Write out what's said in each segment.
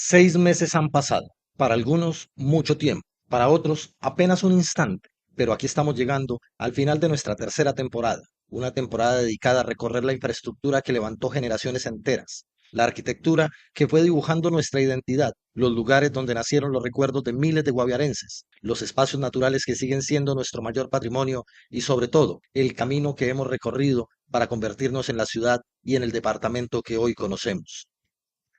6 meses han pasado, para algunos mucho tiempo, para otros apenas un instante, pero aquí estamos llegando al final de nuestra tercera temporada, una temporada dedicada a recorrer la infraestructura que levantó generaciones enteras, la arquitectura que fue dibujando nuestra identidad, los lugares donde nacieron los recuerdos de miles de guaviarenses, los espacios naturales que siguen siendo nuestro mayor patrimonio y sobre todo el camino que hemos recorrido para convertirnos en la ciudad y en el departamento que hoy conocemos.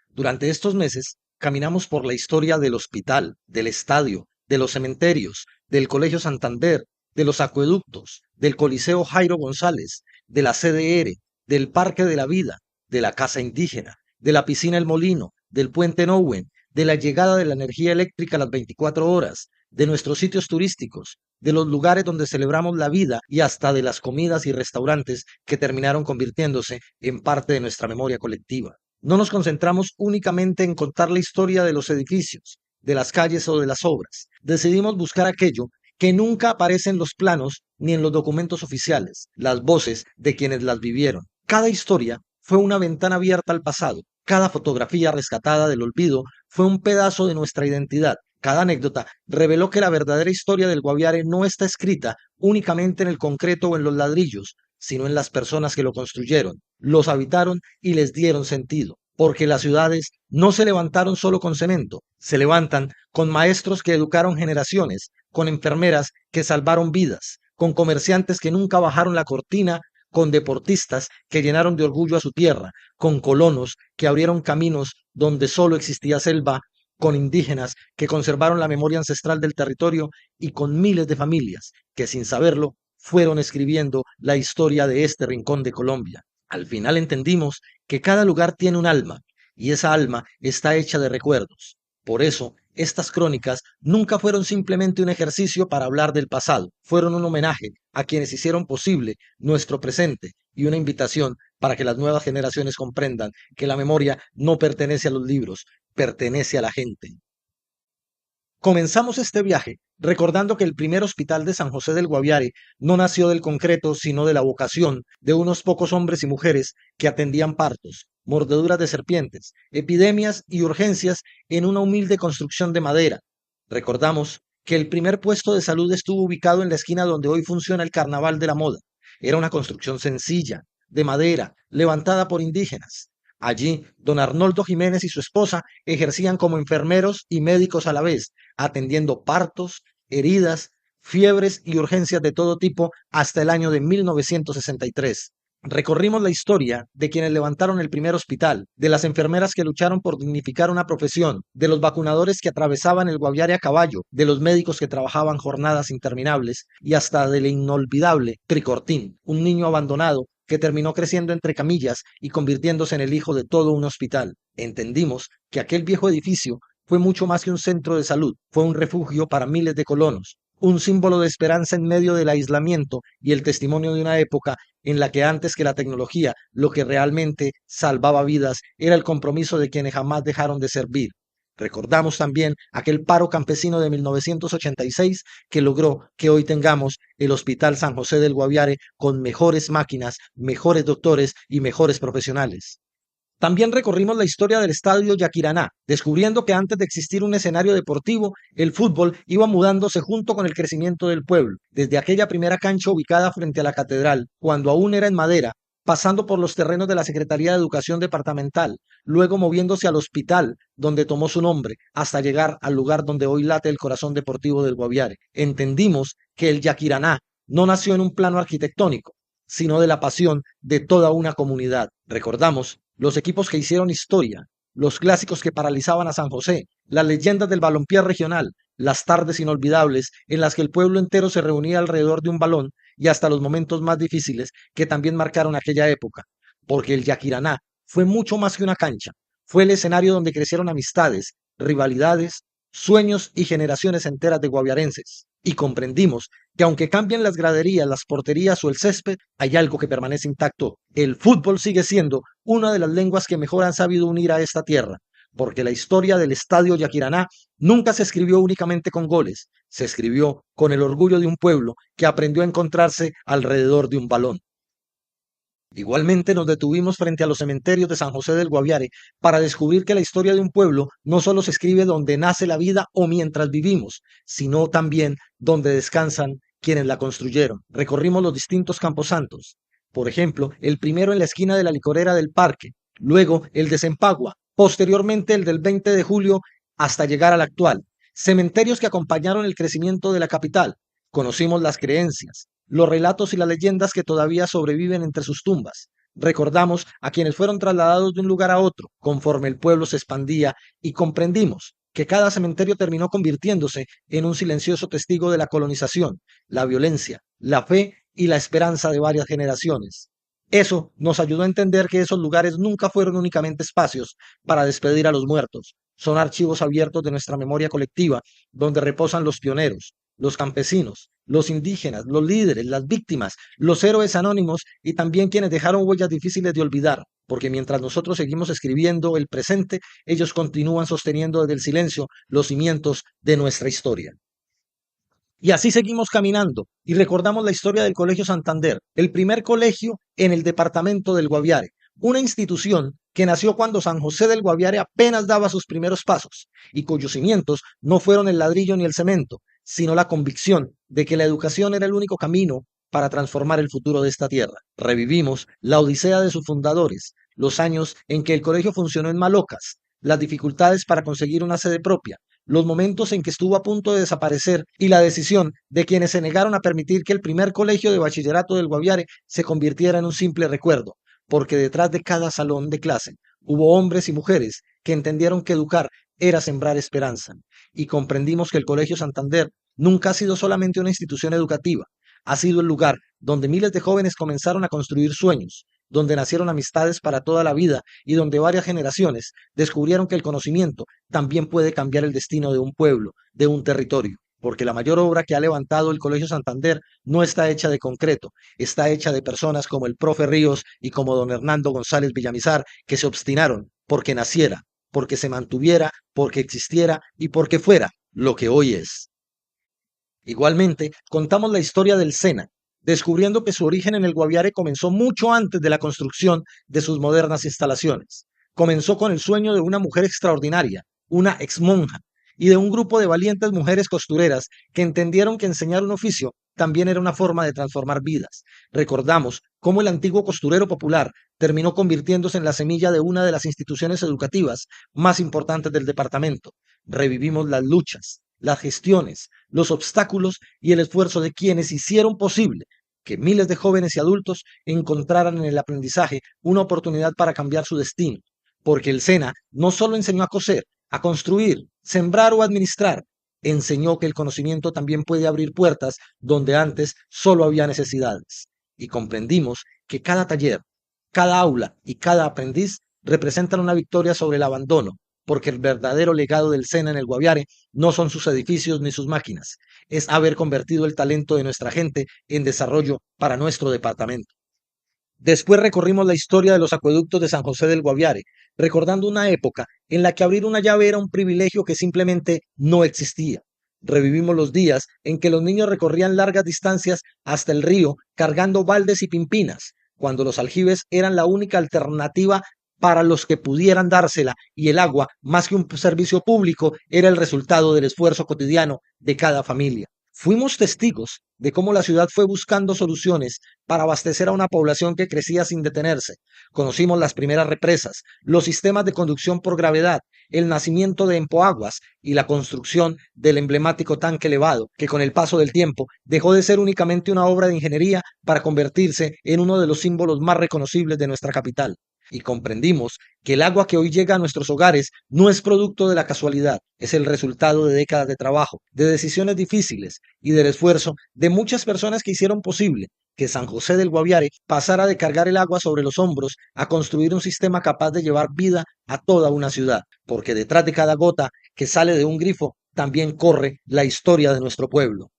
Durante estos meses caminamos por la historia del hospital, del estadio, de los cementerios, del Colegio Santander, de los acueductos, del Coliseo Jairo González, de la CDR, del Parque de la Vida, de la Casa Indígena, de la Piscina El Molino, del Puente Nowen, de la llegada de la energía eléctrica a las 24 horas, de nuestros sitios turísticos, de los lugares donde celebramos la vida y hasta de las comidas y restaurantes que terminaron convirtiéndose en parte de nuestra memoria colectiva. No nos concentramos únicamente en contar la historia de los edificios, de las calles o de las obras. Decidimos buscar aquello que nunca aparece en los planos ni en los documentos oficiales, las voces de quienes las vivieron. Cada historia fue una ventana abierta al pasado, cada fotografía rescatada del olvido fue un pedazo de nuestra identidad. Cada anécdota reveló que la verdadera historia del Guaviare no está escrita únicamente en el concreto o en los ladrillos, sino en las personas que lo construyeron, los habitaron y les dieron sentido. Porque las ciudades no se levantaron solo con cemento, se levantan con maestros que educaron generaciones, con enfermeras que salvaron vidas, con comerciantes que nunca bajaron la cortina, con deportistas que llenaron de orgullo a su tierra, con colonos que abrieron caminos donde solo existía selva, con indígenas que conservaron la memoria ancestral del territorio y con miles de familias que sin saberlo fueron escribiendo la historia de este rincón de Colombia. Al final entendimos que cada lugar tiene un alma y esa alma está hecha de recuerdos. Por eso, estas crónicas nunca fueron simplemente un ejercicio para hablar del pasado, fueron un homenaje a quienes hicieron posible nuestro presente y una invitación para que las nuevas generaciones comprendan que la memoria no pertenece a los libros, pertenece a la gente. Comenzamos este viaje recordando que el primer hospital de San José del Guaviare no nació del concreto, sino de la vocación de unos pocos hombres y mujeres que atendían partos, mordeduras de serpientes, epidemias y urgencias en una humilde construcción de madera. Recordamos que el primer puesto de salud estuvo ubicado en la esquina donde hoy funciona el Carnaval de la Moda. Era una construcción sencilla, de madera, levantada por indígenas. Allí, don Arnoldo Jiménez y su esposa ejercían como enfermeros y médicos a la vez, atendiendo partos, heridas, fiebres y urgencias de todo tipo hasta el año de 1963. Recorrimos la historia de quienes levantaron el primer hospital, de las enfermeras que lucharon por dignificar una profesión, de los vacunadores que atravesaban el Guaviare a caballo, de los médicos que trabajaban jornadas interminables y hasta del inolvidable Tricortín, un niño abandonado que terminó creciendo entre camillas y convirtiéndose en el hijo de todo un hospital. Entendimos que aquel viejo edificio fue mucho más que un centro de salud, fue un refugio para miles de colonos, un símbolo de esperanza en medio del aislamiento y el testimonio de una época en la que antes que la tecnología, lo que realmente salvaba vidas era el compromiso de quienes jamás dejaron de servir. Recordamos también aquel paro campesino de 1986 que logró que hoy tengamos el Hospital San José del Guaviare con mejores máquinas, mejores doctores y mejores profesionales. También recorrimos la historia del estadio Yaquiraná, descubriendo que antes de existir un escenario deportivo, el fútbol iba mudándose junto con el crecimiento del pueblo, desde aquella primera cancha ubicada frente a la catedral, cuando aún era en madera, pasando por los terrenos de la Secretaría de Educación Departamental, luego moviéndose al hospital, donde tomó su nombre, hasta llegar al lugar donde hoy late el corazón deportivo del Guaviare. Entendimos que el Yaquiraná no nació en un plano arquitectónico, sino de la pasión de toda una comunidad. Recordamos los equipos que hicieron historia, los clásicos que paralizaban a San José, las leyendas del balompié regional, las tardes inolvidables en las que el pueblo entero se reunía alrededor de un balón y hasta los momentos más difíciles que también marcaron aquella época, porque el Yaquiraná fue mucho más que una cancha, fue el escenario donde crecieron amistades, rivalidades, sueños y generaciones enteras de guaviarenses. Y comprendimos que aunque cambien las graderías, las porterías o el césped, hay algo que permanece intacto. El fútbol sigue siendo una de las lenguas que mejor han sabido unir a esta tierra, porque la historia del Estadio Yaquiraná nunca se escribió únicamente con goles, se escribió con el orgullo de un pueblo que aprendió a encontrarse alrededor de un balón. Igualmente nos detuvimos frente a los cementerios de San José del Guaviare para descubrir que la historia de un pueblo no solo se escribe donde nace la vida o mientras vivimos, sino también donde descansan quienes la construyeron. Recorrimos los distintos camposantos. Por ejemplo, el primero en la esquina de la licorera del parque, luego el de Zempagua, posteriormente el del 20 de julio hasta llegar al actual. Cementerios que acompañaron el crecimiento de la capital. Conocimos las creencias, los relatos y las leyendas que todavía sobreviven entre sus tumbas. Recordamos a quienes fueron trasladados de un lugar a otro conforme el pueblo se expandía y comprendimos que cada cementerio terminó convirtiéndose en un silencioso testigo de la colonización, la violencia, la fe y la esperanza de varias generaciones. Eso nos ayudó a entender que esos lugares nunca fueron únicamente espacios para despedir a los muertos, son archivos abiertos de nuestra memoria colectiva, donde reposan los pioneros, los campesinos, los indígenas, los líderes, las víctimas, los héroes anónimos y también quienes dejaron huellas difíciles de olvidar, porque mientras nosotros seguimos escribiendo el presente, ellos continúan sosteniendo desde el silencio los cimientos de nuestra historia. Y así seguimos caminando y recordamos la historia del Colegio Santander, el primer colegio en el departamento del Guaviare, una institución que nació cuando San José del Guaviare apenas daba sus primeros pasos y cuyos cimientos no fueron el ladrillo ni el cemento, sino la convicción de que la educación era el único camino para transformar el futuro de esta tierra. Revivimos la odisea de sus fundadores, los años en que el colegio funcionó en Malocas, las dificultades para conseguir una sede propia, los momentos en que estuvo a punto de desaparecer y la decisión de quienes se negaron a permitir que el primer colegio de bachillerato del Guaviare se convirtiera en un simple recuerdo, porque detrás de cada salón de clase hubo hombres y mujeres que entendieron que educar era sembrar esperanza, y comprendimos que el Colegio Santander nunca ha sido solamente una institución educativa, ha sido el lugar donde miles de jóvenes comenzaron a construir sueños, donde nacieron amistades para toda la vida y donde varias generaciones descubrieron que el conocimiento también puede cambiar el destino de un pueblo, de un territorio, porque la mayor obra que ha levantado el Colegio Santander no está hecha de concreto, está hecha de personas como el profe Ríos y como don Hernando González Villamizar, que se obstinaron porque naciera, porque se mantuviera, porque existiera y porque fuera lo que hoy es. Igualmente, contamos la historia del SENA, descubriendo que su origen en el Guaviare comenzó mucho antes de la construcción de sus modernas instalaciones. Comenzó con el sueño de una mujer extraordinaria, una exmonja, y de un grupo de valientes mujeres costureras que entendieron que enseñar un oficio también era una forma de transformar vidas. Recordamos cómo el antiguo costurero popular terminó convirtiéndose en la semilla de una de las instituciones educativas más importantes del departamento. Revivimos las luchas, las gestiones, los obstáculos y el esfuerzo de quienes hicieron posible que miles de jóvenes y adultos encontraran en el aprendizaje una oportunidad para cambiar su destino, porque el SENA no solo enseñó a coser, a construir, sembrar o administrar, enseñó que el conocimiento también puede abrir puertas donde antes solo había necesidades. Y comprendimos que cada taller, cada aula y cada aprendiz representan una victoria sobre el abandono, porque el verdadero legado del SENA en el Guaviare no son sus edificios ni sus máquinas, es haber convertido el talento de nuestra gente en desarrollo para nuestro departamento. Después recorrimos la historia de los acueductos de San José del Guaviare, recordando una época en la que abrir una llave era un privilegio que simplemente no existía. Revivimos los días en que los niños recorrían largas distancias hasta el río cargando baldes y pimpinas, cuando los aljibes eran la única alternativa para los que pudieran dársela y el agua, más que un servicio público, era el resultado del esfuerzo cotidiano de cada familia. Fuimos testigos de cómo la ciudad fue buscando soluciones para abastecer a una población que crecía sin detenerse. Conocimos las primeras represas, los sistemas de conducción por gravedad, el nacimiento de Empoaguas y la construcción del emblemático tanque elevado, que con el paso del tiempo dejó de ser únicamente una obra de ingeniería para convertirse en uno de los símbolos más reconocibles de nuestra capital. Y comprendimos que el agua que hoy llega a nuestros hogares no es producto de la casualidad, es el resultado de décadas de trabajo, de decisiones difíciles y del esfuerzo de muchas personas que hicieron posible que San José del Guaviare pasara de cargar el agua sobre los hombros a construir un sistema capaz de llevar vida a toda una ciudad, porque detrás de cada gota que sale de un grifo también corre la historia de nuestro pueblo.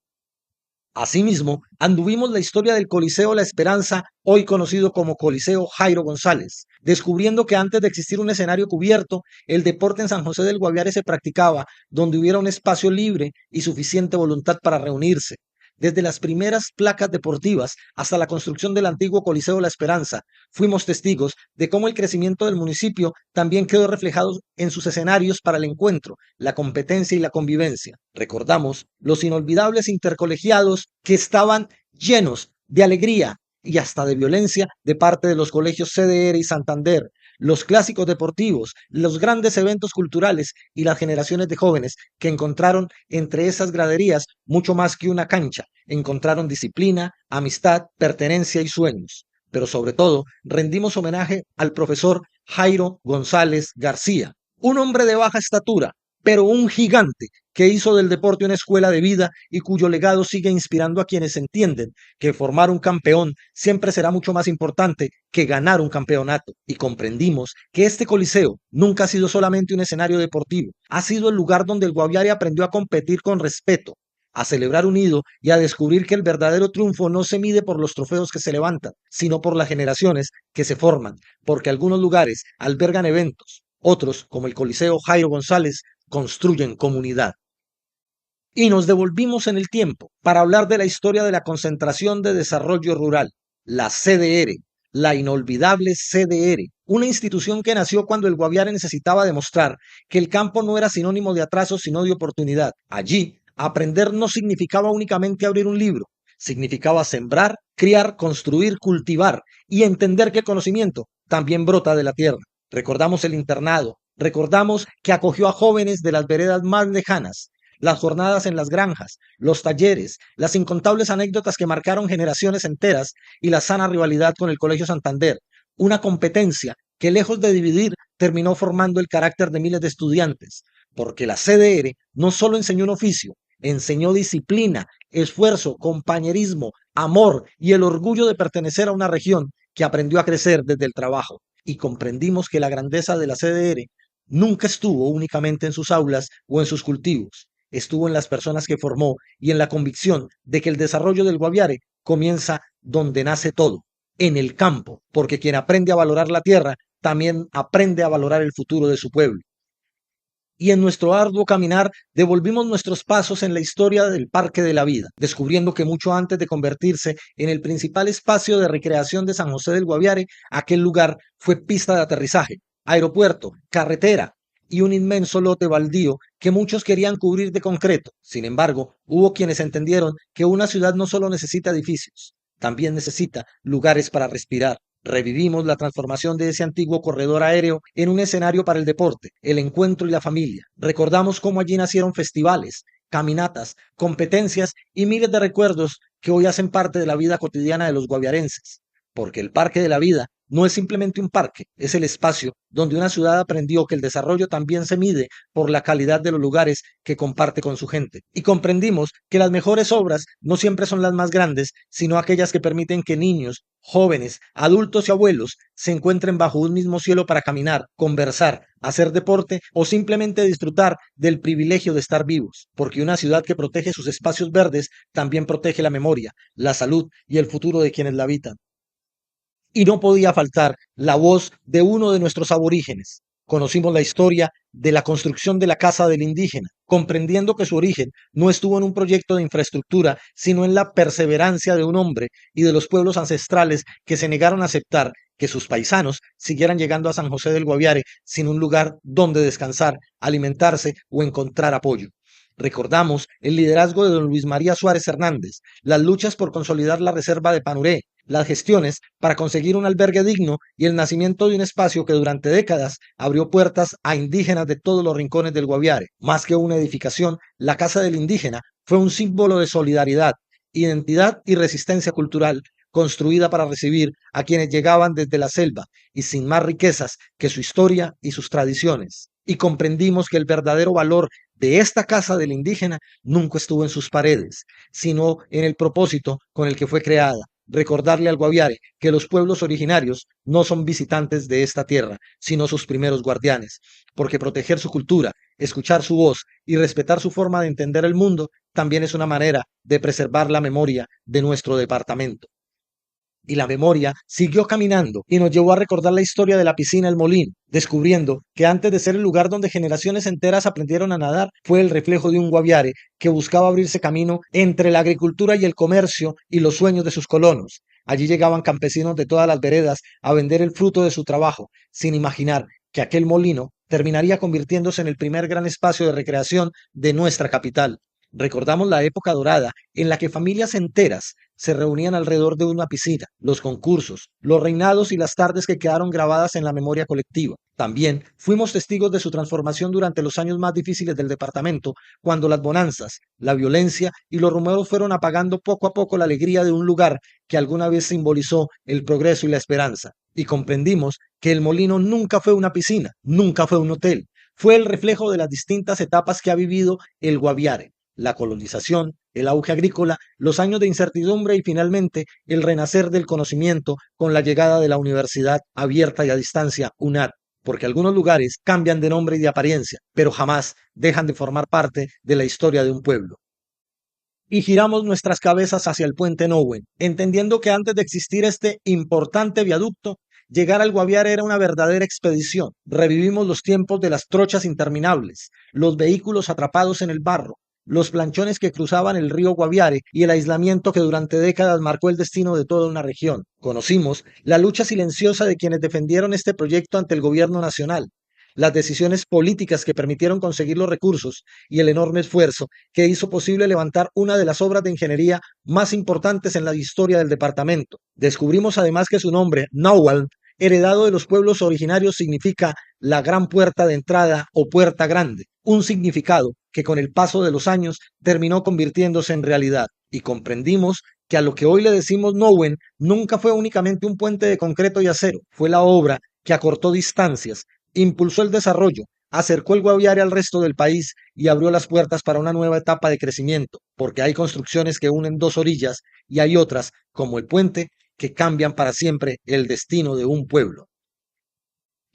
Asimismo, anduvimos la historia del Coliseo La Esperanza, hoy conocido como Coliseo Jairo González, descubriendo que antes de existir un escenario cubierto, el deporte en San José del Guaviare se practicaba donde hubiera un espacio libre y suficiente voluntad para reunirse. Desde las primeras placas deportivas hasta la construcción del antiguo Coliseo La Esperanza, fuimos testigos de cómo el crecimiento del municipio también quedó reflejado en sus escenarios para el encuentro, la competencia y la convivencia. Recordamos los inolvidables intercolegiados que estaban llenos de alegría y hasta de violencia de parte de los colegios CDR y Santander, los clásicos deportivos, los grandes eventos culturales y las generaciones de jóvenes que encontraron entre esas graderías mucho más que una cancha, encontraron disciplina, amistad, pertenencia y sueños. Pero sobre todo, rendimos homenaje al profesor Jairo González García, un hombre de baja estatura, pero un gigante que hizo del deporte una escuela de vida y cuyo legado sigue inspirando a quienes entienden que formar un campeón siempre será mucho más importante que ganar un campeonato. Y comprendimos que este coliseo nunca ha sido solamente un escenario deportivo, ha sido el lugar donde el Guaviare aprendió a competir con respeto, a celebrar unido y a descubrir que el verdadero triunfo no se mide por los trofeos que se levantan, sino por las generaciones que se forman, porque algunos lugares albergan eventos, otros, como el Coliseo Jairo González, construyen comunidad. Y nos devolvimos en el tiempo para hablar de la historia de la Concentración de Desarrollo Rural, la CDR, la inolvidable CDR, una institución que nació cuando el Guaviare necesitaba demostrar que el campo no era sinónimo de atraso, sino de oportunidad. Allí, aprender no significaba únicamente abrir un libro, significaba sembrar, criar, construir, cultivar y entender que el conocimiento también brota de la tierra. Recordamos el internado, recordamos que acogió a jóvenes de las veredas más lejanas, las jornadas en las granjas, los talleres, las incontables anécdotas que marcaron generaciones enteras y la sana rivalidad con el Colegio Santander, una competencia que lejos de dividir terminó formando el carácter de miles de estudiantes, porque la CDR no solo enseñó un oficio, enseñó disciplina, esfuerzo, compañerismo, amor y el orgullo de pertenecer a una región que aprendió a crecer desde el trabajo. Y comprendimos que la grandeza de la CDR nunca estuvo únicamente en sus aulas o en sus cultivos, estuvo en las personas que formó y en la convicción de que el desarrollo del Guaviare comienza donde nace todo, en el campo, porque quien aprende a valorar la tierra también aprende a valorar el futuro de su pueblo. Y en nuestro arduo caminar devolvimos nuestros pasos en la historia del Parque de la Vida, descubriendo que mucho antes de convertirse en el principal espacio de recreación de San José del Guaviare, aquel lugar fue pista de aterrizaje, aeropuerto, carretera y un inmenso lote baldío que muchos querían cubrir de concreto. Sin embargo, hubo quienes entendieron que una ciudad no solo necesita edificios, también necesita lugares para respirar. Revivimos la transformación de ese antiguo corredor aéreo en un escenario para el deporte, el encuentro y la familia. Recordamos cómo allí nacieron festivales, caminatas, competencias y miles de recuerdos que hoy hacen parte de la vida cotidiana de los guaviarenses. Porque el Parque de la Vida no es simplemente un parque, es el espacio donde una ciudad aprendió que el desarrollo también se mide por la calidad de los lugares que comparte con su gente. Y comprendimos que las mejores obras no siempre son las más grandes, sino aquellas que permiten que niños, jóvenes, adultos y abuelos se encuentren bajo un mismo cielo para caminar, conversar, hacer deporte o simplemente disfrutar del privilegio de estar vivos, porque una ciudad que protege sus espacios verdes también protege la memoria, la salud y el futuro de quienes la habitan. Y no podía faltar la voz de uno de nuestros aborígenes. Conocimos la historia de la construcción de la casa del indígena, comprendiendo que su origen no estuvo en un proyecto de infraestructura, sino en la perseverancia de un hombre y de los pueblos ancestrales que se negaron a aceptar que sus paisanos siguieran llegando a San José del Guaviare sin un lugar donde descansar, alimentarse o encontrar apoyo. Recordamos el liderazgo de don Luis María Suárez Hernández, las luchas por consolidar la reserva de Panuré, las gestiones para conseguir un albergue digno y el nacimiento de un espacio que durante décadas abrió puertas a indígenas de todos los rincones del Guaviare. Más que una edificación, la Casa del Indígena fue un símbolo de solidaridad, identidad y resistencia cultural, construida para recibir a quienes llegaban desde la selva y sin más riquezas que su historia y sus tradiciones. Y comprendimos que el verdadero valor de esta casa del indígena nunca estuvo en sus paredes, sino en el propósito con el que fue creada: recordarle al Guaviare que los pueblos originarios no son visitantes de esta tierra, sino sus primeros guardianes, porque proteger su cultura, escuchar su voz y respetar su forma de entender el mundo también es una manera de preservar la memoria de nuestro departamento. y la memoria siguió caminando y nos llevó a recordar la historia de la piscina El Molino, descubriendo que antes de ser el lugar donde generaciones enteras aprendieron a nadar, fue el reflejo de un Guaviare que buscaba abrirse camino entre la agricultura y el comercio y los sueños de sus colonos. Allí llegaban campesinos de todas las veredas a vender el fruto de su trabajo, sin imaginar que aquel molino terminaría convirtiéndose en el primer gran espacio de recreación de nuestra capital. Recordamos la época dorada en la que familias enteras se reunían alrededor de una piscina, los concursos, los reinados y las tardes que quedaron grabadas en la memoria colectiva. También fuimos testigos de su transformación durante los años más difíciles del departamento, cuando las bonanzas, la violencia y los rumores fueron apagando poco a poco la alegría de un lugar que alguna vez simbolizó el progreso y la esperanza. Y comprendimos que el molino nunca fue una piscina, nunca fue un hotel, fue el reflejo de las distintas etapas que ha vivido el Guaviare: la colonización, el auge agrícola, los años de incertidumbre y finalmente el renacer del conocimiento con la llegada de la Universidad Abierta y a Distancia, UNAD, porque algunos lugares cambian de nombre y de apariencia, pero jamás dejan de formar parte de la historia de un pueblo. Y giramos nuestras cabezas hacia el puente Nowen, entendiendo que antes de existir este importante viaducto, llegar al Guaviare era una verdadera expedición. Revivimos los tiempos de las trochas interminables, los vehículos atrapados en el barro, los planchones que cruzaban el río Guaviare y el aislamiento que durante décadas marcó el destino de toda una región. Conocimos la lucha silenciosa de quienes defendieron este proyecto ante el gobierno nacional, las decisiones políticas que permitieron conseguir los recursos y el enorme esfuerzo que hizo posible levantar una de las obras de ingeniería más importantes en la historia del departamento. Descubrimos además que su nombre, Nahuatl, heredado de los pueblos originarios, significa la gran puerta de entrada o puerta grande, un significado que con el paso de los años terminó convirtiéndose en realidad. Y comprendimos que a lo que hoy le decimos Nowen nunca fue únicamente un puente de concreto y acero, fue la obra que acortó distancias, impulsó el desarrollo, acercó el Guaviare al resto del país y abrió las puertas para una nueva etapa de crecimiento, porque hay construcciones que unen dos orillas y hay otras, como el puente, que cambian para siempre el destino de un pueblo.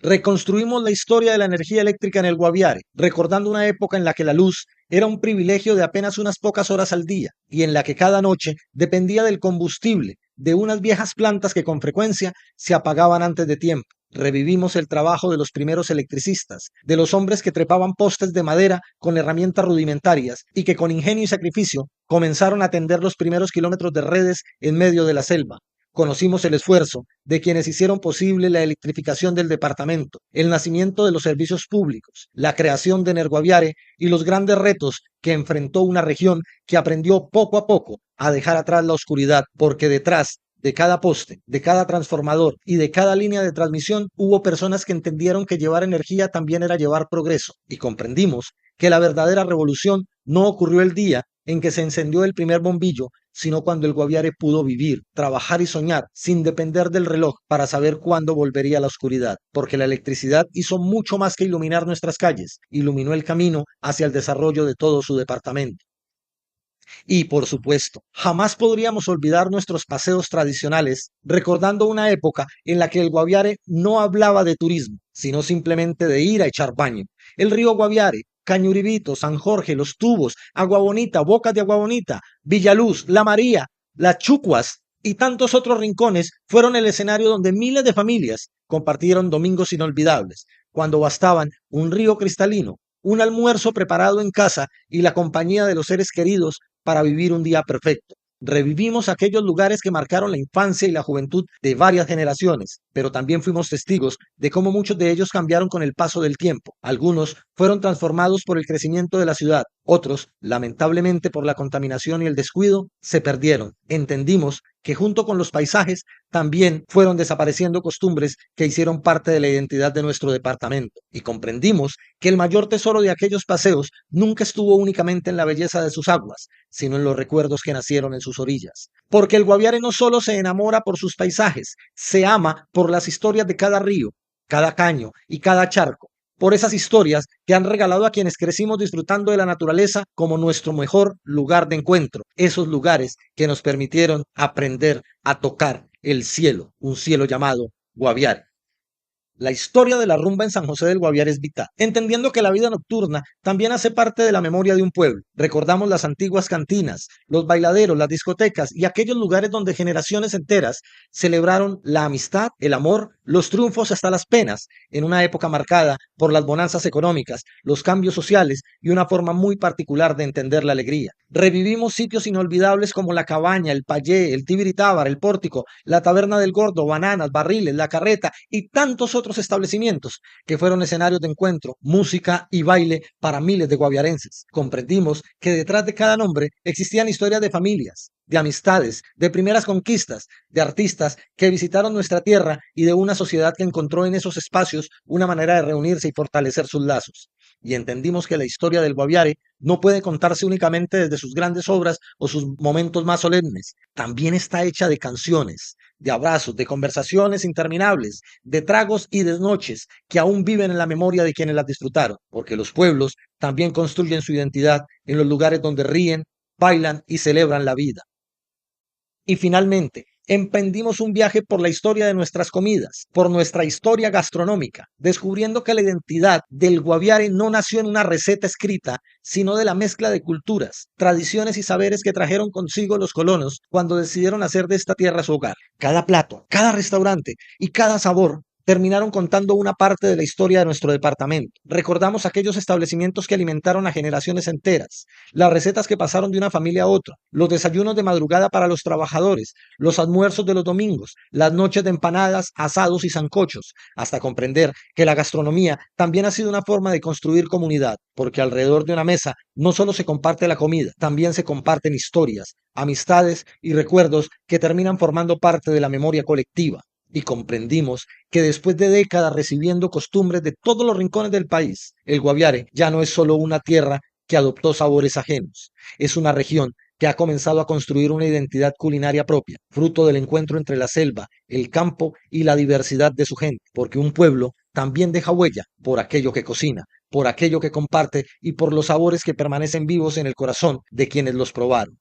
Reconstruimos la historia de la energía eléctrica en el Guaviare, recordando una época en la que la luz era un privilegio de apenas unas pocas horas al día y en la que cada noche dependía del combustible de unas viejas plantas que con frecuencia se apagaban antes de tiempo. Revivimos el trabajo de los primeros electricistas, de los hombres que trepaban postes de madera con herramientas rudimentarias y que con ingenio y sacrificio comenzaron a tender los primeros kilómetros de redes en medio de la selva. Conocimos el esfuerzo de quienes hicieron posible la electrificación del departamento, el nacimiento de los servicios públicos, la creación de Energuaviare y los grandes retos que enfrentó una región que aprendió poco a poco a dejar atrás la oscuridad, porque detrás de cada poste, de cada transformador y de cada línea de transmisión hubo personas que entendieron que llevar energía también era llevar progreso, y comprendimos que la verdadera revolución no ocurrió el día en que se encendió el primer bombillo, sino cuando el Guaviare pudo vivir, trabajar y soñar sin depender del reloj para saber cuándo volvería la oscuridad, porque la electricidad hizo mucho más que iluminar nuestras calles, iluminó el camino hacia el desarrollo de todo su departamento. Y, por supuesto, jamás podríamos olvidar nuestros paseos tradicionales, recordando una época en la que el Guaviare no hablaba de turismo, sino simplemente de ir a echar baño. El río Guaviare, Cañuribito, San Jorge, Los Tubos, Agua Bonita, Bocas de Agua Bonita, Villaluz, La María, Las Chucuas y tantos otros rincones fueron el escenario donde miles de familias compartieron domingos inolvidables, cuando bastaban un río cristalino, un almuerzo preparado en casa y la compañía de los seres queridos para vivir un día perfecto. Revivimos aquellos lugares que marcaron la infancia y la juventud de varias generaciones, pero también fuimos testigos de cómo muchos de ellos cambiaron con el paso del tiempo. Algunos fueron transformados por el crecimiento de la ciudad, otros, lamentablemente por la contaminación y el descuido, se perdieron. Entendimos que junto con los paisajes también fueron desapareciendo costumbres que hicieron parte de la identidad de nuestro departamento. Y comprendimos que el mayor tesoro de aquellos paseos nunca estuvo únicamente en la belleza de sus aguas, sino en los recuerdos que nacieron en sus orillas. Porque el Guaviare no solo se enamora por sus paisajes, se ama por las historias de cada río, cada caño y cada charco, por esas historias que han regalado a quienes crecimos disfrutando de la naturaleza como nuestro mejor lugar de encuentro, esos lugares que nos permitieron aprender a tocar el cielo, un cielo llamado Guaviare. La historia de la rumba en San José del Guaviare es vital, entendiendo que la vida nocturna también hace parte de la memoria de un pueblo. Recordamos las antiguas cantinas, los bailaderos, las discotecas y aquellos lugares donde generaciones enteras celebraron la amistad, el amor, los triunfos hasta las penas, en una época marcada por las bonanzas económicas, los cambios sociales y una forma muy particular de entender la alegría. Revivimos sitios inolvidables como la Cabaña, el Payé, el Tibiritábar, el Pórtico, la Taberna del Gordo, Bananas, Barriles, la Carreta y tantos otros establecimientos que fueron escenarios de encuentro, música y baile para miles de guaviarenses. Comprendimos que detrás de cada nombre existían historias de familias, de amistades, de primeras conquistas, de artistas que visitaron nuestra tierra y de una sociedad que encontró en esos espacios una manera de reunirse y fortalecer sus lazos. Y entendimos que la historia del Guaviare no puede contarse únicamente desde sus grandes obras o sus momentos más solemnes. También está hecha de canciones, de abrazos, de conversaciones interminables, de tragos y de noches que aún viven en la memoria de quienes las disfrutaron, porque los pueblos también construyen su identidad en los lugares donde ríen, bailan y celebran la vida. Y finalmente, emprendimos un viaje por la historia de nuestras comidas, por nuestra historia gastronómica, descubriendo que la identidad del Guaviare no nació en una receta escrita, sino de la mezcla de culturas, tradiciones y saberes que trajeron consigo los colonos cuando decidieron hacer de esta tierra su hogar. Cada plato, cada restaurante y cada sabor terminaron contando una parte de la historia de nuestro departamento. Recordamos aquellos establecimientos que alimentaron a generaciones enteras, las recetas que pasaron de una familia a otra, los desayunos de madrugada para los trabajadores, los almuerzos de los domingos, las noches de empanadas, asados y sancochos, hasta comprender que la gastronomía también ha sido una forma de construir comunidad, porque alrededor de una mesa no solo se comparte la comida, también se comparten historias, amistades y recuerdos que terminan formando parte de la memoria colectiva. Y comprendimos que después de décadas recibiendo costumbres de todos los rincones del país, el Guaviare ya no es solo una tierra que adoptó sabores ajenos, es una región que ha comenzado a construir una identidad culinaria propia, fruto del encuentro entre la selva, el campo y la diversidad de su gente, porque un pueblo también deja huella por aquello que cocina, por aquello que comparte y por los sabores que permanecen vivos en el corazón de quienes los probaron.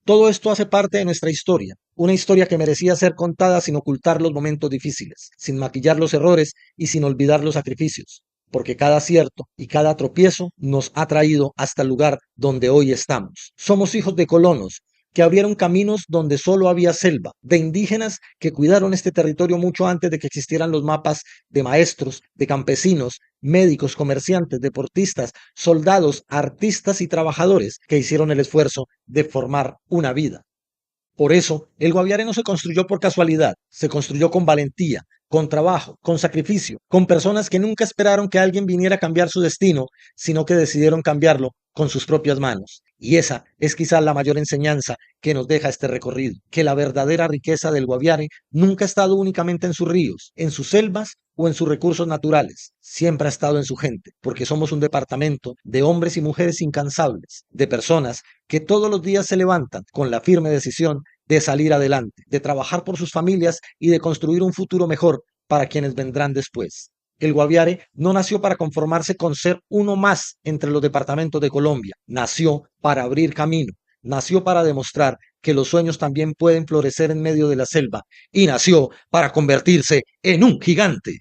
Todo esto hace parte de nuestra historia, una historia que merecía ser contada sin ocultar los momentos difíciles, sin maquillar los errores y sin olvidar los sacrificios, porque cada acierto y cada tropiezo nos ha traído hasta el lugar donde hoy estamos. Somos hijos de colonos que abrieron caminos donde solo había selva, de indígenas que cuidaron este territorio mucho antes de que existieran los mapas, de maestros, de campesinos, médicos, comerciantes, deportistas, soldados, artistas y trabajadores que hicieron el esfuerzo de formar una vida. Por eso, el Guaviare no se construyó por casualidad, se construyó con valentía, con trabajo, con sacrificio, con personas que nunca esperaron que alguien viniera a cambiar su destino, sino que decidieron cambiarlo con sus propias manos. Y esa es quizás la mayor enseñanza que nos deja este recorrido, que la verdadera riqueza del Guaviare nunca ha estado únicamente en sus ríos, en sus selvas o en sus recursos naturales, siempre ha estado en su gente, porque somos un departamento de hombres y mujeres incansables, de personas que todos los días se levantan con la firme decisión de salir adelante, de trabajar por sus familias y de construir un futuro mejor para quienes vendrán después. El Guaviare no nació para conformarse con ser uno más entre los departamentos de Colombia, nació para abrir camino, nació para demostrar que los sueños también pueden florecer en medio de la selva y nació para convertirse en un gigante.